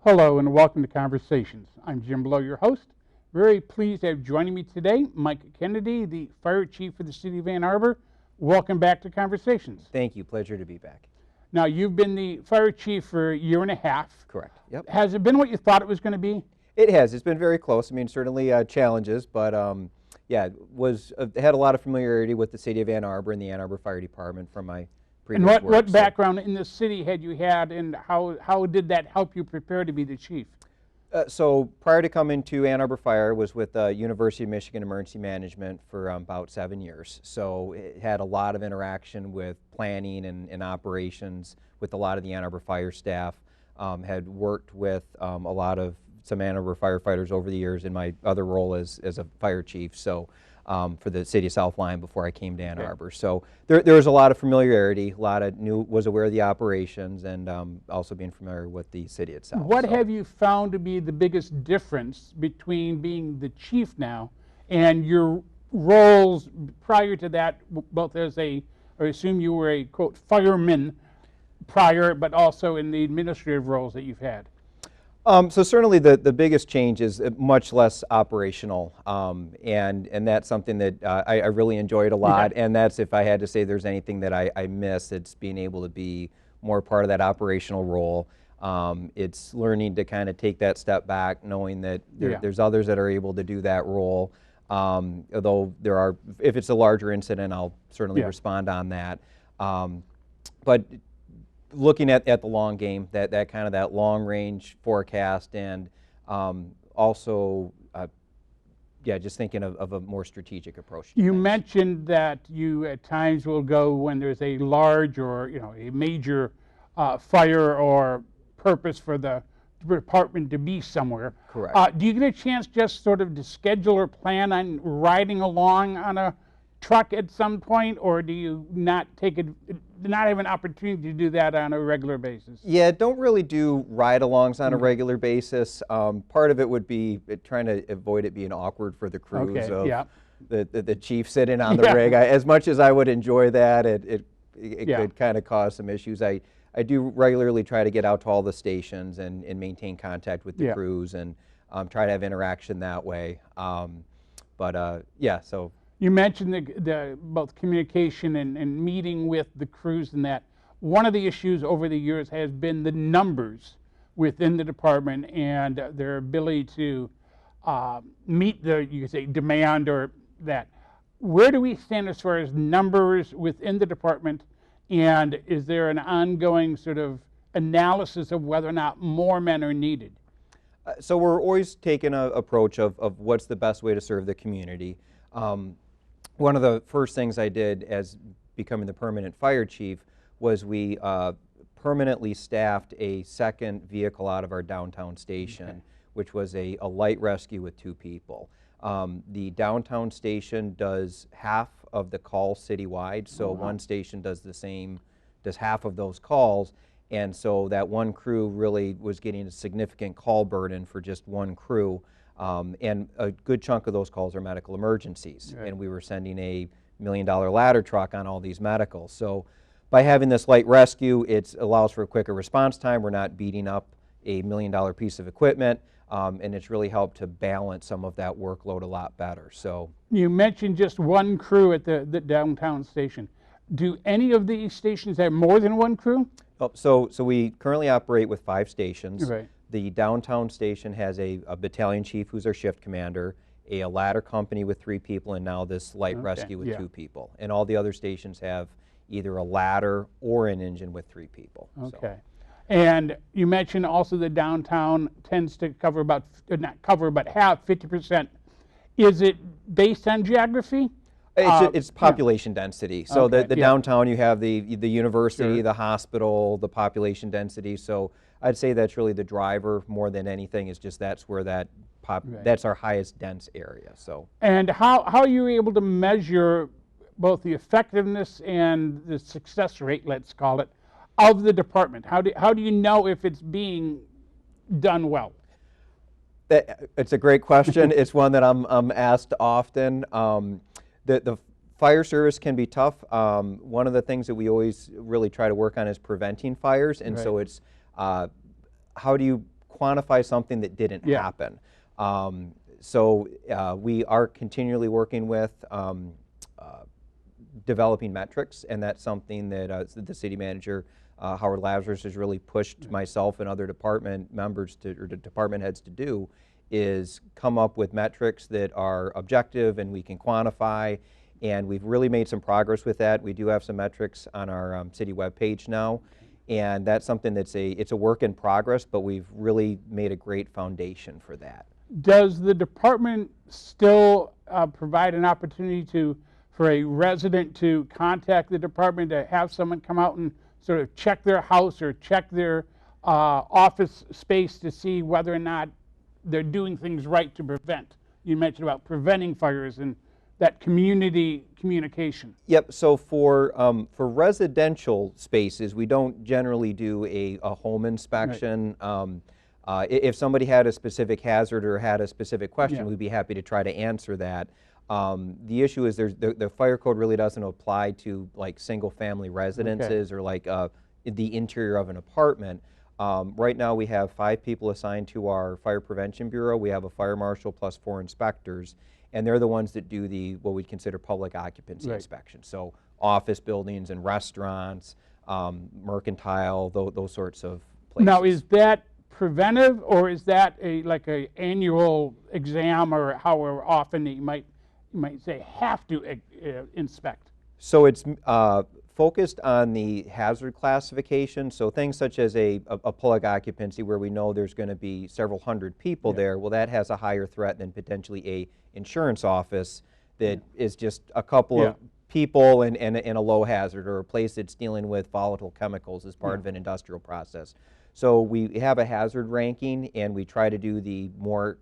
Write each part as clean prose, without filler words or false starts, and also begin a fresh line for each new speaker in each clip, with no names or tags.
Hello and welcome to Conversations. I'm Jim Blow, your host. Very pleased to have joining me today Mike Kennedy, the Fire Chief for the City of Ann Arbor. Welcome back to Conversations.
Thank you. Pleasure to be back.
Now, you've been the Fire Chief for a year and a half.
Correct. Yep.
Has it been what you thought it was going to be?
It has. It's been very close. I mean, certainly challenges, but yeah, had a lot of familiarity with the City of Ann Arbor and the Ann Arbor Fire Department from my previous
And
work.
what background in the city had you had, and how did that help you prepare to be the chief?
So prior to coming to Ann Arbor Fire, was with University of Michigan Emergency Management for about 7 years. So it had a lot of interaction with planning and operations with a lot of the Ann Arbor Fire staff. Had worked with some Ann Arbor firefighters over the years in my other role as a fire chief. So for the city of South Lyon before I came to Ann Arbor. So there was a lot of familiarity, was aware of the operations, and also being familiar with the city itself.
What have you found to be the biggest difference between being the chief now and your roles prior to that, both as I assume you were a, quote, fireman prior, but also in the administrative roles that you've had?
So certainly the biggest change is much less operational, and that's something that I really enjoyed a lot. Yeah. And that's, if I had to say there's anything that I miss, it's being able to be more part of that operational role. It's learning to kind of take that step back, knowing that there's others that are able to do that role. Although if it's a larger incident, I'll certainly respond on that. But looking at the long game, that kind of that long range forecast, and also just thinking of a more strategic approach.
You mentioned that you at times will go when there's a large or a major fire or purpose for the department to be somewhere.
Correct.
Do you get a chance just sort of to schedule or plan on riding along on a truck at some point, or do you not have an opportunity to do that on a regular basis?
Yeah, don't really do ride-alongs on a regular basis. Part of it would be trying to avoid it being awkward for the crews of the chief sitting on the rig. As much as I would enjoy that, it could kind of cause some issues. I do regularly try to get out to all the stations and maintain contact with the crews and try to have interaction that way. So.
You mentioned the both communication and meeting with the crews and that. One of the issues over the years has been the numbers within the department and their ability to meet the, you could say, demand or that. Where do we stand as far as numbers within the department, and is there an ongoing sort of analysis of whether or not more men are needed?
So we're always taking an approach of what's the best way to serve the community. One of the first things I did as becoming the permanent fire chief was we permanently staffed a second vehicle out of our downtown station, which was a light rescue with 2 people. The downtown station does half of the calls citywide, so one station does half of those calls, and so that one crew really was getting a significant call burden for just one crew. And a good chunk of those calls are medical emergencies, and we were sending a $1 million ladder truck on all these medicals. So by having this light rescue, it allows for a quicker response time. We're not beating up a $1 million piece of equipment, and it's really helped to balance some of that workload a lot better. So
you mentioned just one crew at the downtown station. Do any of these stations have more than one crew?
Oh, so we currently operate with 5 stations.
Right.
The downtown station has a battalion chief who's our shift commander, a ladder company with 3 people, and now this light rescue with 2 people. And all the other stations have either a ladder or an engine with 3 people.
Okay.
So.
And you mentioned also the downtown tends to cover about, not cover, but have 50%. Is it based on geography?
It's population density. So the downtown, you have the university, the hospital, the population density. So I'd say that's really the driver more than anything. Is just that's where that's our highest dense area. So.
And how are you able to measure both the effectiveness and the success rate, let's call it, of the department? How do you know if it's being done well?
It's a great question. It's one that I'm asked often. The fire service can be tough. One of the things that we always really try to work on is preventing fires, and so it's how do you quantify something that didn't
Yeah.
happen. So we are continually working with developing metrics, and that's something that the city manager, Howard Lazarus, has really pushed myself and other department members or the department heads to do, is come up with metrics that are objective and we can quantify, and we've really made some progress with that. We do have some metrics on our city webpage now, and that's something that's it's a work in progress, but we've really made a great foundation for that.
Does the department still provide an opportunity for a resident to contact the department, to have someone come out and sort of check their house or check their office space to see whether or not they're doing things right to prevent? You mentioned about preventing fires and that community communication.
Yep. So for residential spaces, we don't generally do a home inspection. Right. If somebody had a specific hazard or had a specific question, we'd be happy to try to answer that. The issue is the fire code really doesn't apply to like single-family residences or like the interior of an apartment. Right now we have 5 people assigned to our Fire Prevention Bureau. We have a fire marshal plus 4 inspectors, and they're the ones that do what we'd consider public occupancy inspections. So office buildings and restaurants, mercantile, those sorts of places.
Now, is that preventive, or is that like an annual exam, or however often you might say have to inspect?
So it's focused on the hazard classification, so things such as a public occupancy where we know there's going to be several hundred people there, well, that has a higher threat than potentially a insurance office that is just a couple of people and a low hazard, or a place that's dealing with volatile chemicals as part of an industrial process. So we have a hazard ranking, and we try to do the more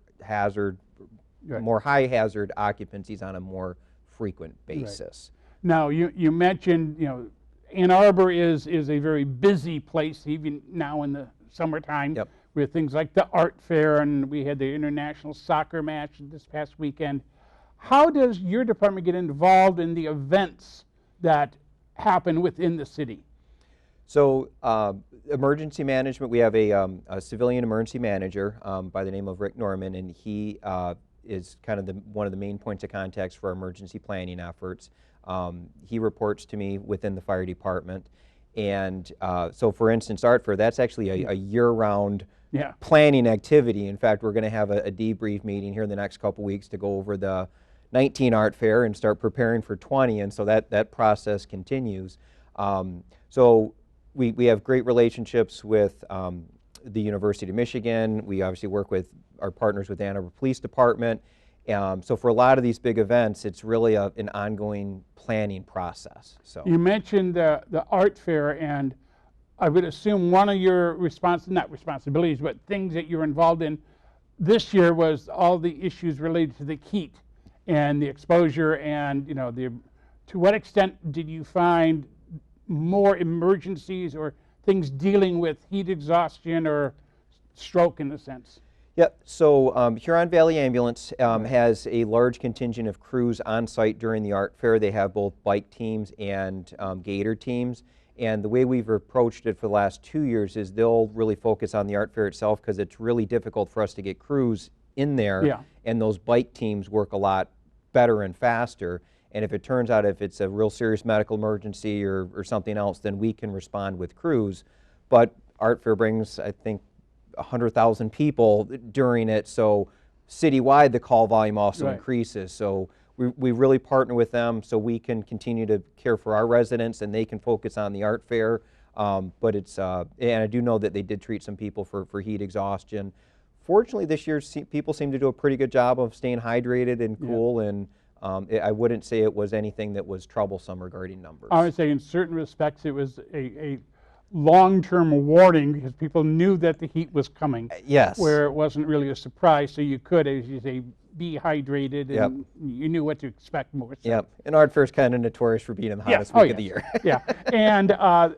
high hazard occupancies on a more frequent basis.
Now, you mentioned, Ann Arbor is a very busy place, even now in the summertime, with things like the art fair, and we had the international soccer match this past weekend. How does your department get involved in the events that happen within the city?
So emergency management, we have a civilian emergency manager by the name of Rick Norman, and he is kind of one of the main points of contact for our emergency planning efforts. He reports to me within the fire department, and so for instance, Art Fair, that's actually a year-round planning activity. In fact, we're going to have a debrief meeting here in the next couple weeks to go over the 19 Art Fair and start preparing for 20, and so that process continues. So we have great relationships with the University of Michigan. We obviously work with our partners with Ann Arbor Police Department. So for a lot of these big events, it's really an ongoing planning process. So
you mentioned the art fair, and I would assume one of your not responsibilities, but things that you're involved in this year was all the issues related to the heat and the exposure, and to what extent did you find more emergencies or things dealing with heat exhaustion or stroke in a sense?
Yep. So Huron Valley Ambulance has a large contingent of crews on site during the art fair. They have both bike teams and gator teams. And the way we've approached it for the last 2 years is they'll really focus on the art fair itself, because it's really difficult for us to get crews in there. And those bike teams work a lot better and faster. And if it turns out if it's a real serious medical emergency or something else, then we can respond with crews. But art fair brings, I think, 100,000 people during it, so citywide the call volume also increases. So we really partner with them so we can continue to care for our residents and they can focus on the art fair. But it's and I do know that they did treat some people for heat exhaustion. Fortunately, this year people seem to do a pretty good job of staying hydrated and cool, and I wouldn't say it was anything that was troublesome regarding numbers.
I would say in certain respects it was a long-term warning, because people knew that the heat was coming. Where it wasn't really a surprise, so you could, as you say, be hydrated, and you knew what to expect more. So.
And art fair is kind of notorious for being the hottest week of the year.
And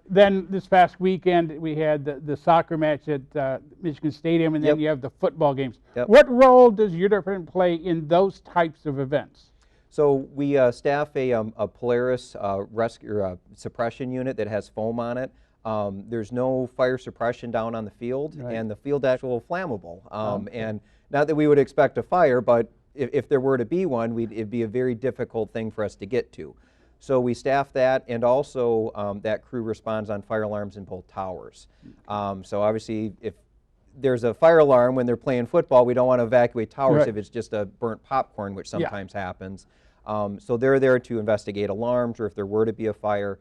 then this past weekend we had the soccer match at Michigan Stadium, and then you have the football games. What role does your department play in those types of events?
So we staff a Polaris rescue suppression unit that has foam on it. There's no fire suppression down on the field,
Right.
and the field's actually flammable.
Okay.
And not that we would expect a fire, but if there were to be one, it'd be a very difficult thing for us to get to. So we staff that, and also that crew responds on fire alarms in both towers. So obviously, if there's a fire alarm when they're playing football, we don't want to evacuate towers
Right.
if it's just a burnt popcorn, which
Yeah.
sometimes happens. So they're there to investigate alarms, or if there were to be a fire.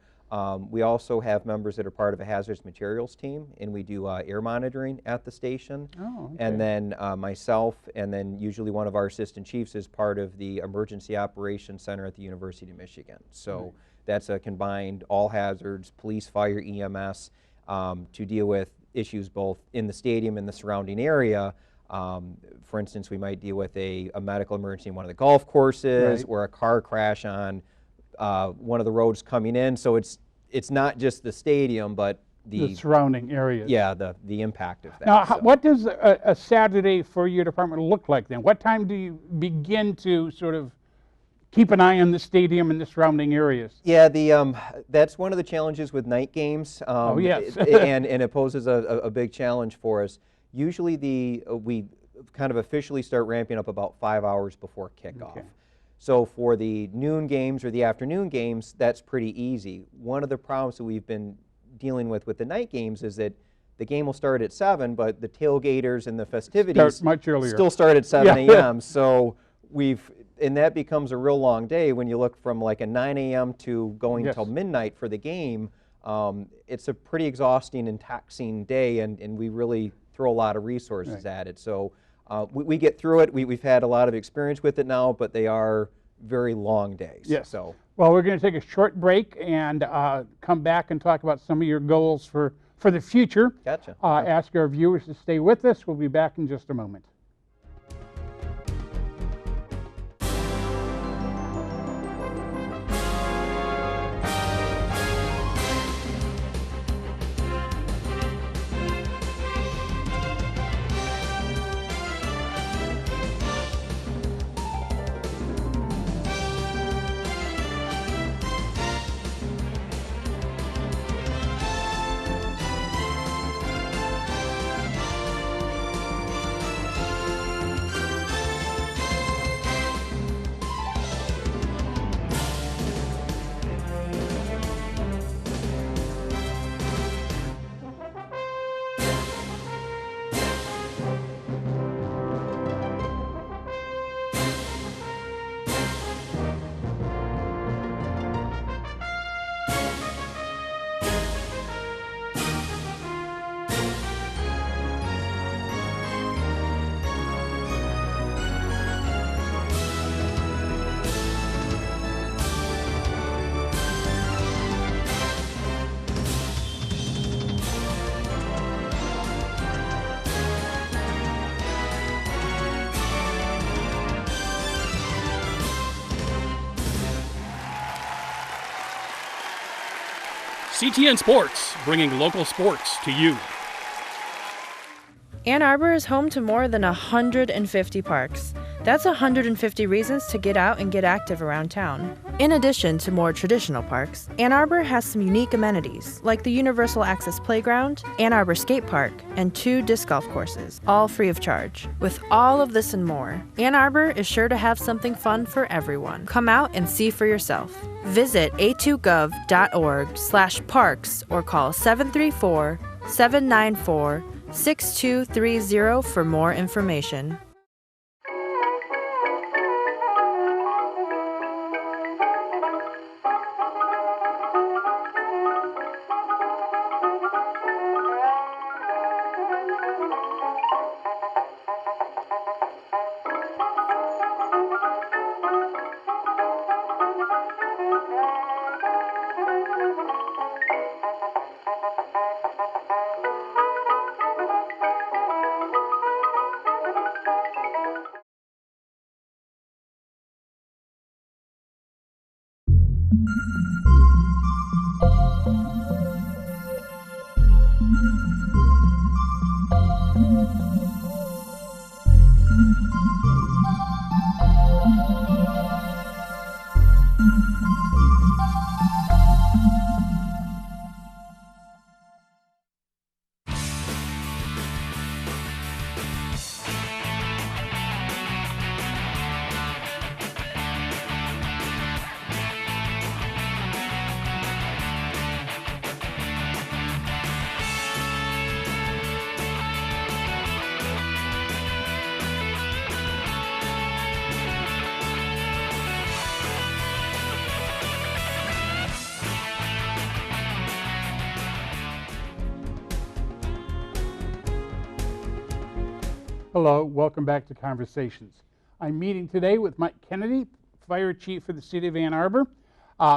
We also have members that are part of a hazardous materials team, and we do air monitoring at the station.
Oh, okay.
And then myself, and then usually one of our assistant chiefs is part of the Emergency Operations Center at the University of Michigan. So that's a combined all hazards, police, fire, EMS, to deal with issues both in the stadium and the surrounding area. For instance, we might deal with a medical emergency in one of the golf courses,
Right.
or a car crash on one of the roads coming in. So it's not just the stadium, but
The surrounding areas.
yeah, the impact of that.
Now,
so.
what does a Saturday for your department look like then? What time do you begin to sort of keep an eye on the stadium and the surrounding areas?
Yeah, that's one of the challenges with night games.
Yes.
and it poses a big challenge for us. Usually we kind of officially start ramping up about 5 hours before kickoff.
Okay.
So for the noon games or the afternoon games, that's pretty easy. One of the problems that we've been dealing with the night games is that the game will start at 7, but the tailgaters and the festivities
Start much earlier.
still start at 7
Yeah.
a.m. So and that becomes a real long day when you look from like a 9 a.m. to going
Yes.
till midnight for the game. It's a pretty exhausting and taxing day, and we really throw a lot of resources
Right.
at it. So we get through it. We've had a lot of experience with it now, but they are very long days.
Yes.
So
Well, we're going to take a short break and come back and talk about some of your goals for the future.
gotcha.
Ask our viewers to stay with us. We'll be back in just a moment.
CTN Sports, bringing local sports to you.
Ann Arbor is home to more than 150 parks. That's 150 reasons to get out and get active around town. In addition to more traditional parks, Ann Arbor has some unique amenities, like the Universal Access Playground, Ann Arbor Skate Park, and 2 disc golf courses, all free of charge. With all of this and more, Ann Arbor is sure to have something fun for everyone. Come out and see for yourself. Visit a2gov.org/parks or call 734-794-6230 for more information.
Hello, welcome back to Conversations. I'm meeting today with Mike Kennedy, Fire Chief for the City of Ann Arbor.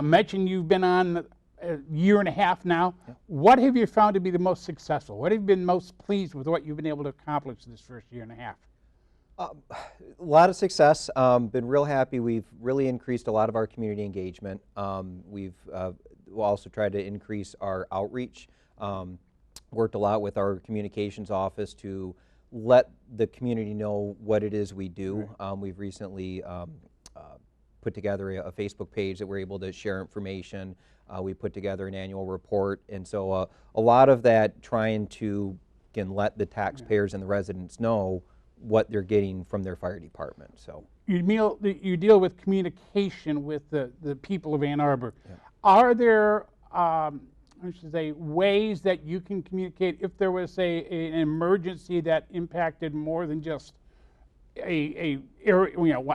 Mentioned you've been on a year and a half now.
Yep.
What have you found to be the most successful? What have you been most pleased with what you've been able to accomplish this first year and a half?
A lot of success. Been real happy. We've really increased a lot of our community engagement. We've also tried to increase our outreach. Worked a lot with our communications office to let the community know what it is we do.
Right.
We've recently put together a Facebook page that we're able to share information. We put together an annual report, and so a lot of that trying to, again, let the taxpayers and the residents know what they're getting from their fire department. So
You deal with communication with the people of Ann Arbor.
Yeah.
Are there, I should say, ways that you can communicate if there was, say, an emergency that impacted more than just a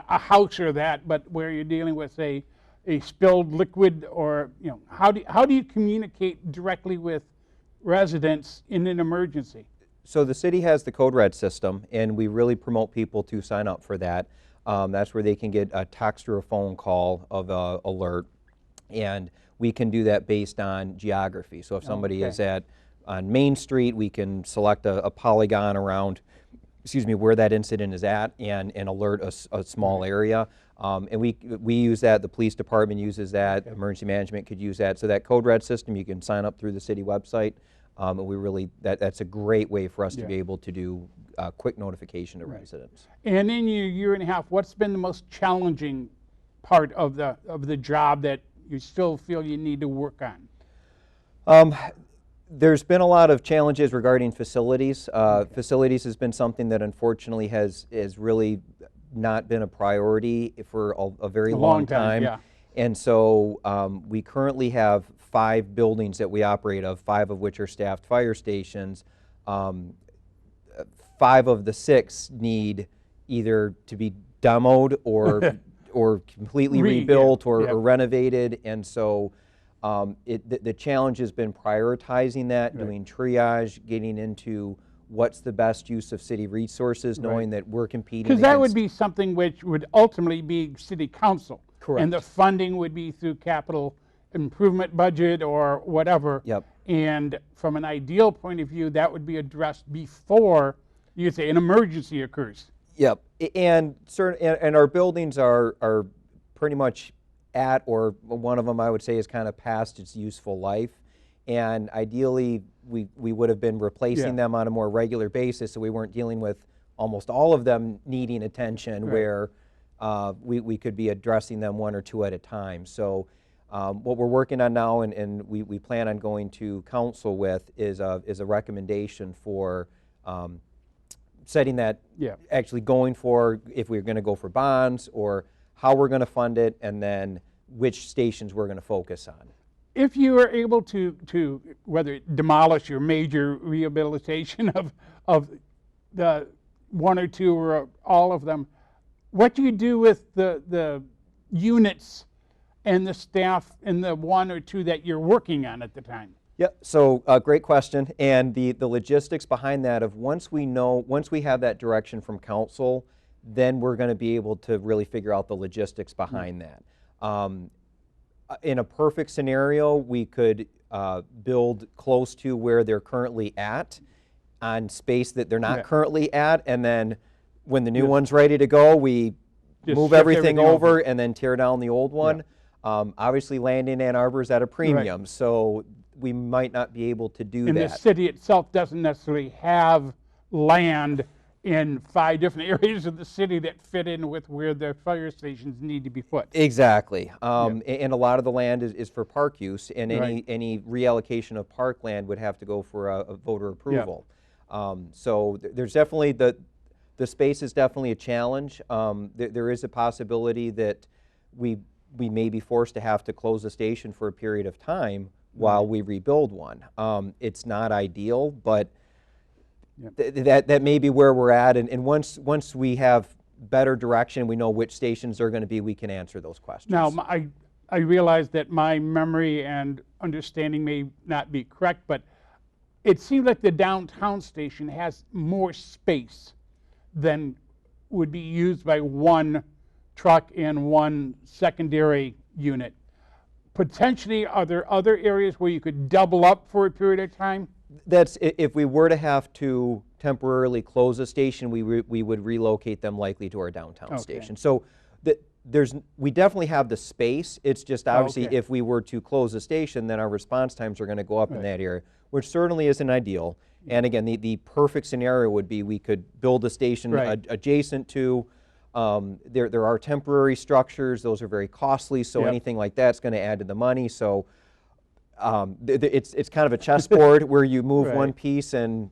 house or that, but where you're dealing with, say, a spilled liquid, or how do you communicate directly with residents in an emergency?
So the city has the Code Red system, and we really promote people to sign up for that. That's where they can get a text or a phone call of a alert, and we can do that based on geography. So if somebody is on Main Street, we can select a polygon around, where that incident is at, and alert a small area. And we use that. The police department uses that. Emergency management could use that. So that Code Red system, you can sign up through the city website. And we really, that's a great way for us to be able to do quick notification to residents.
And in your year and a half, what's been the most challenging part of the job that you still feel you need to work on?
There's been a lot of challenges regarding facilities. Facilities has been something that unfortunately has really not been a priority for a very long time.
Yeah.
And so we currently have 5 buildings that we operate of, 5 of which are staffed fire stations. 5 of the 6 need either to be demoed or completely rebuilt or renovated. And so the challenge has been prioritizing that, doing triage, getting into what's the best use of city resources, knowing that we're competing
Because that would be something which would ultimately be city council.
Correct.
And the funding would be through capital improvement budget or whatever.
Yep.
And from an ideal point of view, that would be addressed before, you say, an emergency occurs.
Yep. And our buildings are pretty much at, or one of them I would say is kind of past its useful life. And ideally, we would have been replacing them on a more regular basis, so we weren't dealing with almost all of them needing attention, where we could be addressing them 1 or 2 at a time. So what we're working on now, and we plan on going to council with, is a recommendation for setting that, actually going for, if we're going to go for bonds, or how we're going to fund it, and then which stations we're going to focus on.
If you are able to whether demolish your major rehabilitation of the 1 or 2 or all of them, what do you do with the units and the staff in the 1 or 2 that you're working on at the time?
Yeah, so great question. And the logistics behind that of once we have that direction from council, then we're going to be able to really figure out the logistics behind that. In a perfect scenario, we could build close to where they're currently at on space that they're not currently at, and then when the new one's ready to go, we move everything over and then tear down the old one. Obviously, land in Ann Arbor is at a premium, so we might not be able to do that.
And the city itself doesn't necessarily have land in 5 different areas of the city that fit in with where the fire stations need to be put.
Exactly. And a lot of the land is for park use, and any reallocation of park land would have to go for a voter approval. So there's definitely, the space is definitely a challenge. There is a possibility that we may be forced to have to close the station for a period of time while we rebuild one. It's not ideal, but that may be where we're at, and once we have better direction, we know which stations are going to be, we can answer those questions.
Now, I realize that my memory and understanding may not be correct, but it seems like the downtown station has more space then would be used by one truck and one secondary unit. Potentially, are there other areas where you could double up for a period of time?
That's if we were to have to temporarily close a station, we would relocate them likely to our downtown station. So we definitely have the space. It's just obviously if we were to close a station, then our response times are going to go up in that area, which certainly isn't ideal. And again, the perfect scenario would be we could build a station adjacent to. There are temporary structures; those are very costly. So anything like that's going to add to the money. So it's kind of a chessboard where you move one piece and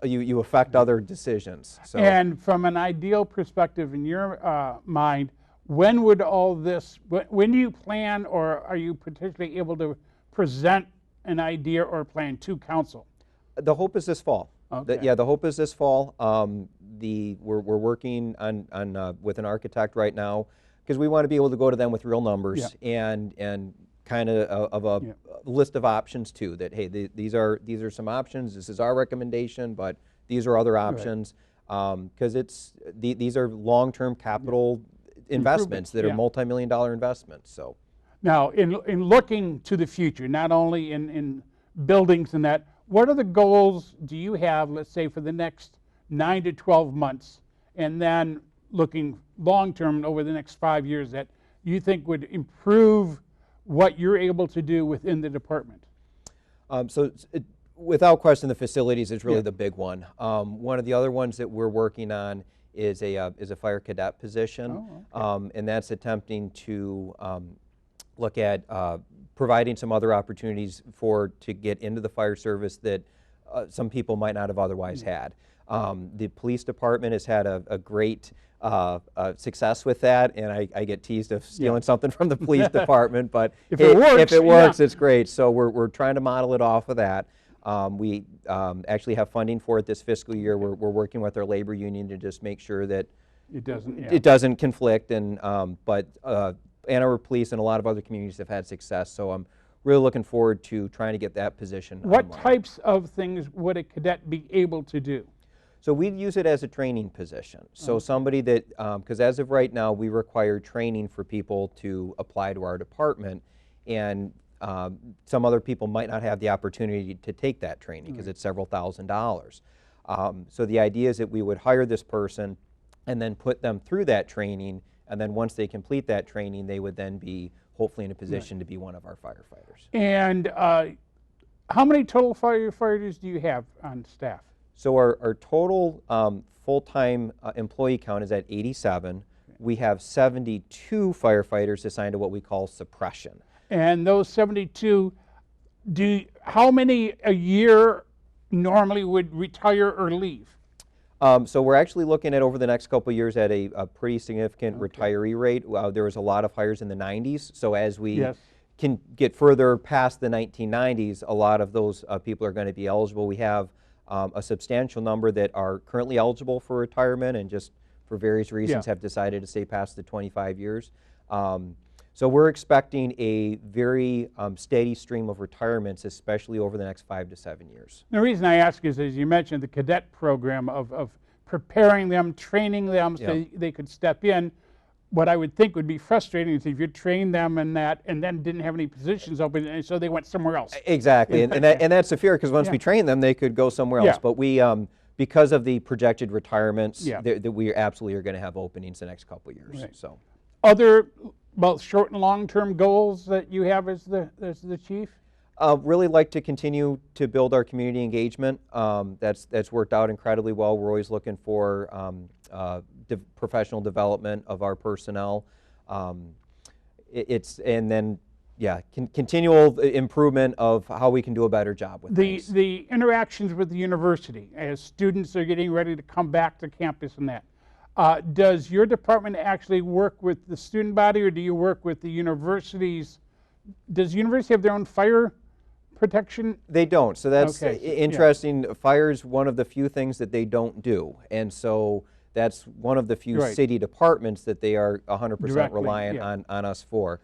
you affect other decisions. So.
And from an ideal perspective in your mind, when would all this? When do you plan, or are you potentially able to present an idea or plan to council?
The hope is this fall.
Okay.
The hope is this fall. We're working on with an architect right now because we want to be able to go to them with real numbers and kind of a list of options too. That hey, these are some options. This is our recommendation, but these are other options because these are long-term capital investments that are multi-million-dollar investments. So
now, in looking to the future, not only in buildings and that, what are the goals do you have, let's say, for the next 9 to 12 months, and then looking long-term over the next 5 years that you think would improve what you're able to do within the department?
Without question, the facilities is really the big one. One of the other ones that we're working on is a fire cadet position, and that's attempting to look at providing some other opportunities to get into the fire service that some people might not have otherwise had. The police department has had a great success with that, and I get teased of stealing something from the police department, but
if it works,
it's great. So we're trying to model it off of that. We actually have funding for it this fiscal year. We're working with our labor union to just make sure that it doesn't conflict. And but Ann Arbor Police and a lot of other communities have had success. So I'm really looking forward to trying to get that position.
What types of things would a cadet be able to do?
So we'd use it as a training position. So somebody that, because as of right now, we require training for people to apply to our department, and some other people might not have the opportunity to take that training because it's several $1,000s. So the idea is that we would hire this person and then put them through that training, and then once they complete that training, they would then be hopefully in a position to be one of our firefighters.
And how many total firefighters do you have on staff?
So our total full-time employee count is at 87. We have 72 firefighters assigned to what we call suppression.
And those 72, how many a year normally would retire or leave?
So we're actually looking at over the next couple of years at a pretty significant retiree rate. There was a lot of hires in the 90s. So as we can get further past the 1990s, a lot of those people are going to be eligible. We have a substantial number that are currently eligible for retirement and just for various reasons have decided to stay past the 25 years. So we're expecting a very steady stream of retirements, especially over the next 5 to 7 years.
The reason I ask is, as you mentioned, the cadet program of preparing them, training them so they could step in. What I would think would be frustrating is if you train them in that and then didn't have any positions open, and so they went somewhere else.
Exactly, and that's the fear, because once we train them, they could go somewhere else. But we, because of the projected retirements, that we absolutely are going to have openings the next couple of years. So,
other both short and long-term goals that you have as the chief?
Really like to continue to build our community engagement. That's worked out incredibly well. We're always looking for professional development of our personnel. Continual improvement of how we can do a better job with things.
The interactions with the university as students are getting ready to come back to campus and that. Does your department actually work with the student body, or do you work with the universities? Does the university have their own fire protection?
They don't. So that's interesting. Fire is one of the few things that they don't do. And so that's one of the few city departments that they are 100% reliant on us for.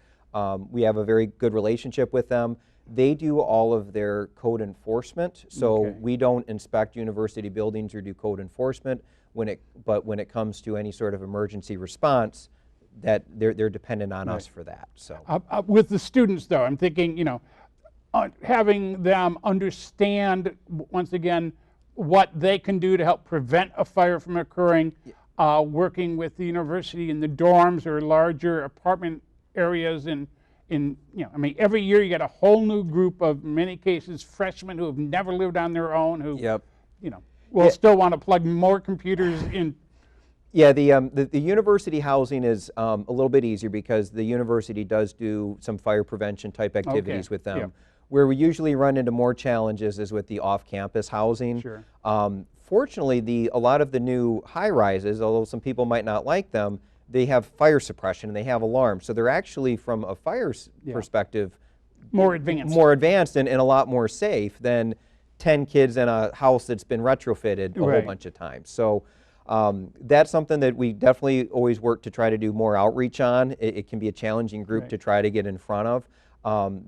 We have a very good relationship with them. They do all of their code enforcement. So we don't inspect university buildings or do code enforcement. but when it comes to any sort of emergency response, that they're dependent on us for that. So
With the students, though, I'm thinking, having them understand, once again, what they can do to help prevent a fire from occurring, working with the university in the dorms or larger apartment areas, I mean, every year you get a whole new group of, in many cases, freshmen who have never lived on their own, who, will still want to plug more computers in.
Yeah, the university housing is a little bit easier because the university does do some fire prevention type activities with them.
Yep.
Where we usually run into more challenges is with the off-campus housing.
Sure.
Fortunately, a lot of the new high-rises, although some people might not like them, they have fire suppression and they have alarms. So they're actually, from a fire perspective,
more advanced
and a lot more safe than 10 kids in a house that's been retrofitted a whole bunch of times. So that's something that we definitely always work to try to do more outreach on. It can be a challenging group to try to get in front of.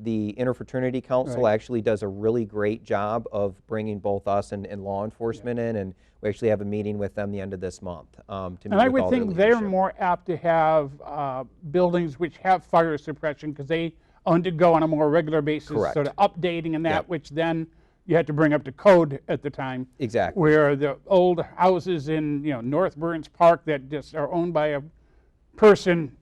The Interfraternity Council actually does a really great job of bringing both us and law enforcement in, and we actually have a meeting with them the end of this month to meet
And I
with
would
all
think
their
they're
leadership.
more apt to have buildings which have fire suppression because they undergo on a more regular basis
Correct.
sort of updating and that,
Yep.
which then you had to bring up to code at the time.
Exactly.
Where the old houses in North Burns Park that just are owned by a person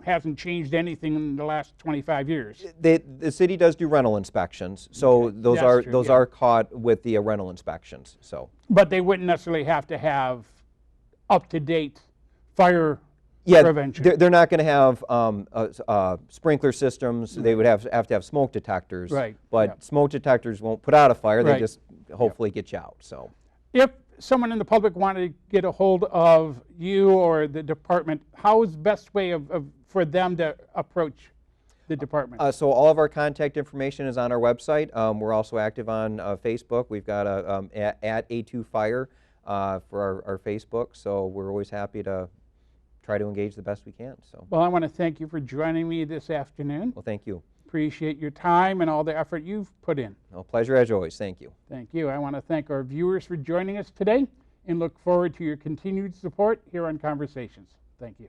hasn't changed anything in the last 25 years.
The city does do rental inspections, so those
That's true,
are caught with the rental inspections. So
But they wouldn't necessarily have to have up-to-date fire
yeah,
prevention.
they're not going to have sprinkler systems. They would have to have smoke detectors.
Right,
But
yep.
smoke detectors won't put out a fire. They
Right.
just hopefully get you out. So.
If someone in the public wanted to get a hold of you or the department, how is the best way for them to approach the department?
So all of our contact information is on our website. We're also active on Facebook. We've got at A2Fire for our Facebook. So we're always happy to try to engage the best we can. So.
Well, I want to thank you for joining me this afternoon.
Well, thank you.
Appreciate your time and all the effort you've put in.
Well, pleasure as always. Thank you.
Thank you. I want to thank our viewers for joining us today and look forward to your continued support here on Conversations. Thank you.